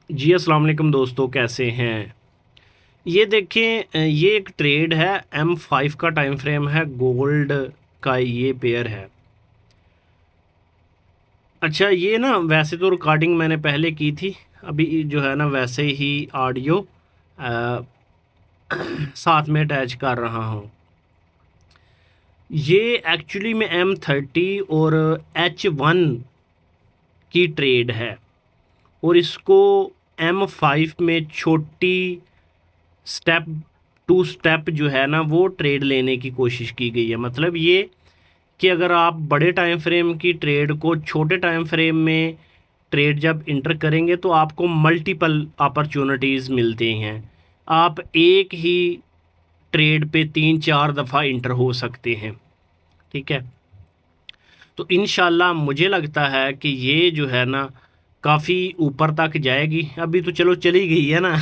جی अस्सलाम वालेकुम दोस्तों, कैसे हैं। ये देखें, ये एक ट्रेड है। M5 का टाइम फ्रेम है, गोल्ड का ये पेयर है। अच्छा, ये ना वैसे तो रिकॉर्डिंग मैंने पहले की थी, अभी जो है ना वैसे ही ऑडियो साथ में अटैच कर रहा हूँ। ये एक्चुअली में M30 और H1 की ट्रेड है, और इसको M5 में छोटी स्टेप टू स्टेप जो है ना वो ट्रेड लेने की कोशिश की गई है। मतलब ये कि अगर आप बड़े टाइम फ्रेम की ट्रेड को छोटे टाइम फ्रेम में ट्रेड जब इंटर करेंगे तो आपको मल्टीपल अपॉर्चुनिटीज़ मिलते हैं। आप एक ही ट्रेड पे 3-4 दफ़ा इंटर हो सकते हैं। ठीक है, तो इंशाल्लाह मुझे लगता है कि ये जो है ना काफ़ी ऊपर तक जाएगी। अभी तो चलो चली गई है ना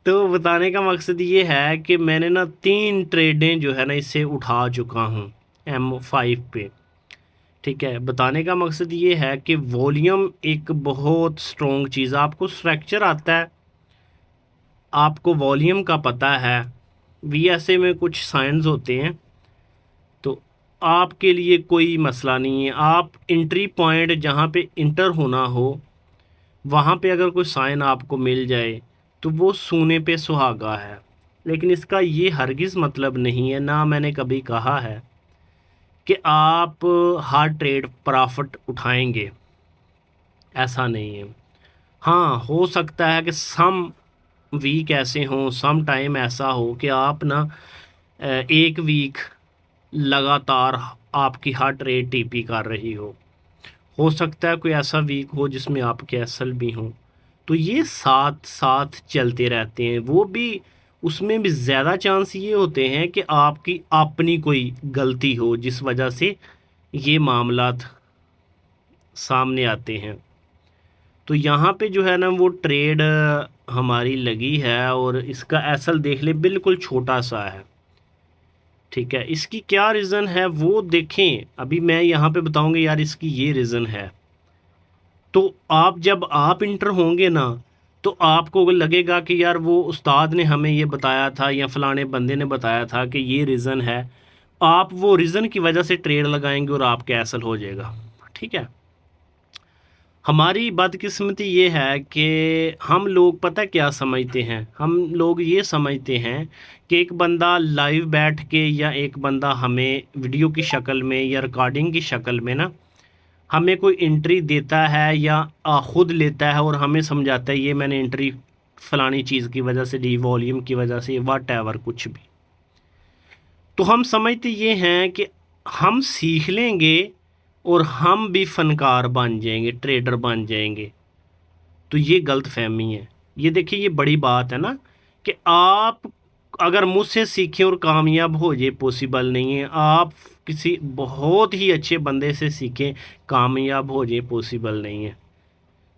तो बताने का मकसद ये है कि मैंने ना 3 ट्रेडें जो है ना इससे उठा चुका हूँ M5 पे। ठीक है, बताने का मकसद ये है कि वॉल्यूम एक बहुत स्ट्रॉन्ग चीज़ है। आपको स्ट्रक्चर आता है, आपको वॉल्यूम का पता है, VSA में कुछ साइंस होते हैं, तो आपके लिए कोई मसला नहीं है। आप एंट्री पॉइंट जहाँ पे इंटर होना हो वहाँ पे अगर कोई साइन आपको मिल जाए तो वो सोने पे सुहागा है। लेकिन इसका ये हरगिज़ मतलब नहीं है, ना मैंने कभी कहा है कि आप हर ट्रेड प्रॉफिट उठाएंगे, ऐसा नहीं है। हाँ, हो सकता है कि सम वीक ऐसे हों, सम टाइम ऐसा हो कि आप ना एक वीक लगातार आपकी हर ट्रेड टीपी कर रही हो सकता है कोई ऐसा वीक हो जिसमें आप कैसल भी हों। तो ये साथ साथ चलते रहते हैं। वो भी उसमें भी ज़्यादा चांस ये होते हैं कि आपकी अपनी कोई गलती हो जिस वजह से ये मामलात सामने आते हैं। तो यहाँ पे जो है ना वो ट्रेड हमारी लगी है, और इसका एसल देख ले बिल्कुल छोटा सा है। ठीक है, इसकी क्या रीज़न है वो देखें, अभी मैं यहाँ पे बताऊँगा यार इसकी ये रीज़न है। तो आप जब आप इंटर होंगे ना तो आपको लगेगा कि यार वो उस्ताद ने हमें ये बताया था या फलाने बंदे ने बताया था कि ये रीज़न है। आप वो रीज़न की वजह से ट्रेड लगाएंगे और आप कैंसल हो जाएगा। ठीक है, हमारी बदकिस्मती ये है कि हम लोग पता क्या समझते हैं, हम लोग ये समझते हैं कि एक बंदा लाइव बैठ के या एक बंदा हमें वीडियो की शक्ल में या रिकॉर्डिंग की शक्ल में ना हमें कोई एंट्री देता है या ख़ुद लेता है और हमें समझाता है ये मैंने एंट्री फ़लानी चीज़ की वजह से दी, वॉल्यूम की वजह से, वट एवर कुछ भी। तो हम समझते ये हैं कि हम सीख लेंगे और हम भी फ़नकार बन जाएंगे, ट्रेडर बन जाएंगे। तो ये गलत फहमी है। ये देखिए, ये बड़ी बात है ना कि आप अगर मुझसे सीखें और कामयाब हो, ये पॉसिबल नहीं है। आप किसी बहुत ही अच्छे बंदे से सीखें, कामयाब हो, ये पॉसिबल नहीं है।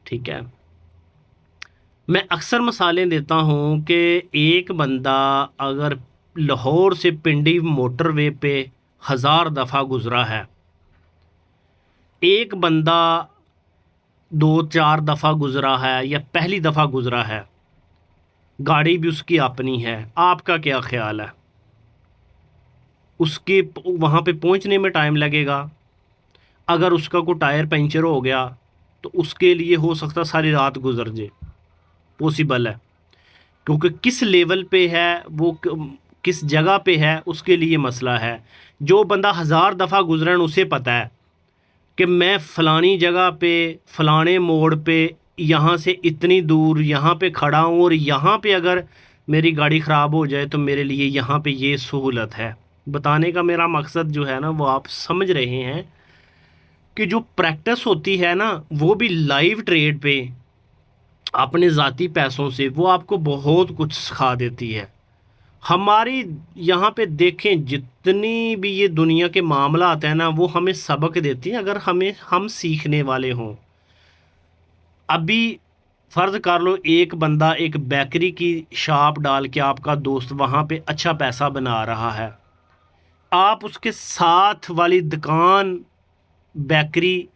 ठीक है, मैं अक्सर मिसालें देता हूँ कि एक बंदा अगर लाहौर से पिंडी मोटरवे पे 1000 दफ़ा गुज़रा है, एक बंदा 2-4 दफ़ा गुज़रा है या पहली दफ़ा गुज़रा है, गाड़ी भी उसकी अपनी है, आपका क्या ख्याल है? उसके वहाँ पे पहुँचने में टाइम लगेगा। अगर उसका कोई टायर पंचर हो गया तो उसके लिए हो सकता सारी रात गुजर जाए, पॉसिबल है। क्योंकि किस लेवल पे है वो, किस जगह पे है, उसके लिए मसला है। जो बंदा 1000 दफ़ा गुजरन उसे पता है कि मैं फ़लानी जगह पे फ़लाने मोड़ पे यहाँ से इतनी दूर यहाँ पे खड़ा हूँ, और यहाँ पे अगर मेरी गाड़ी ख़राब हो जाए तो मेरे लिए यहाँ पे ये सहूलत है। बताने का मेरा मकसद जो है ना वो आप समझ रहे हैं कि जो प्रैक्टिस होती है ना वो भी लाइव ट्रेड पे अपने ज़ाती पैसों से, वो आपको बहुत कुछ सिखा देती है। हमारी यहाँ पे देखें जितनी भी ये दुनिया के मामला आते हैं ना वो हमें सबक देती हैं अगर हम सीखने वाले हों। अभी फ़र्ज़ कर लो एक बंदा एक बेकरी की शॉप डाल के, आपका दोस्त वहाँ पे अच्छा पैसा बना रहा है, आप उसके साथ वाली दुकान बेकरी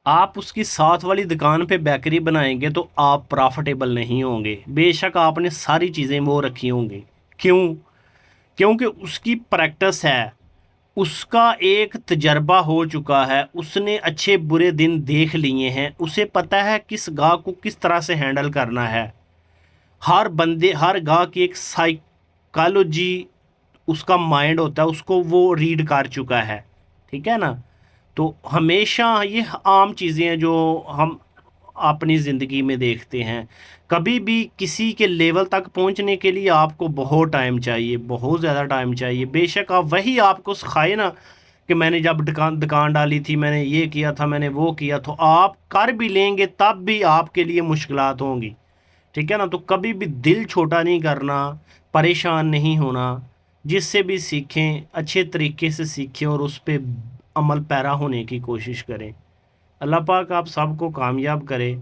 آپ اس کی ساتھ والی دکان پہ بیکری بنائیں گے تو آپ پرافٹیبل نہیں ہوں گے، بے شک آپ نے ساری چیزیں وہ رکھی ہوں گی، کیوں؟ کیونکہ اس کی پریکٹس ہے، اس کا ایک تجربہ ہو چکا ہے، اس نے اچھے برے دن دیکھ لیے ہیں، اسے پتہ ہے کس گاہ کو کس طرح سے ہینڈل کرنا ہے۔ ہر بندے، ہر گاہ کی ایک سائیکالوجی، اس کا مائنڈ ہوتا ہے، اس کو وہ ریڈ کر چکا ہے، ٹھیک ہے نا؟ تو ہمیشہ یہ عام چیزیں ہیں جو ہم اپنی زندگی میں دیکھتے ہیں۔ کبھی بھی کسی کے لیول تک پہنچنے کے لیے آپ کو بہت ٹائم چاہیے، بہت زیادہ ٹائم چاہیے، بے شک آپ وہی آپ کو سکھائے نا کہ میں نے جب دکان ڈالی تھی، میں نے یہ کیا تھا، میں نے وہ کیا، تو آپ کر بھی لیں گے تب بھی آپ کے لیے مشکلات ہوں گی، ٹھیک ہے نا؟ تو کبھی بھی دل چھوٹا نہیں کرنا، پریشان نہیں ہونا، جس سے بھی سیکھیں اچھے طریقے سے سیکھیں اور اس پہ عمل پیرا ہونے کی کوشش کریں۔ اللہ پاک آپ سب کو کامیاب کرے۔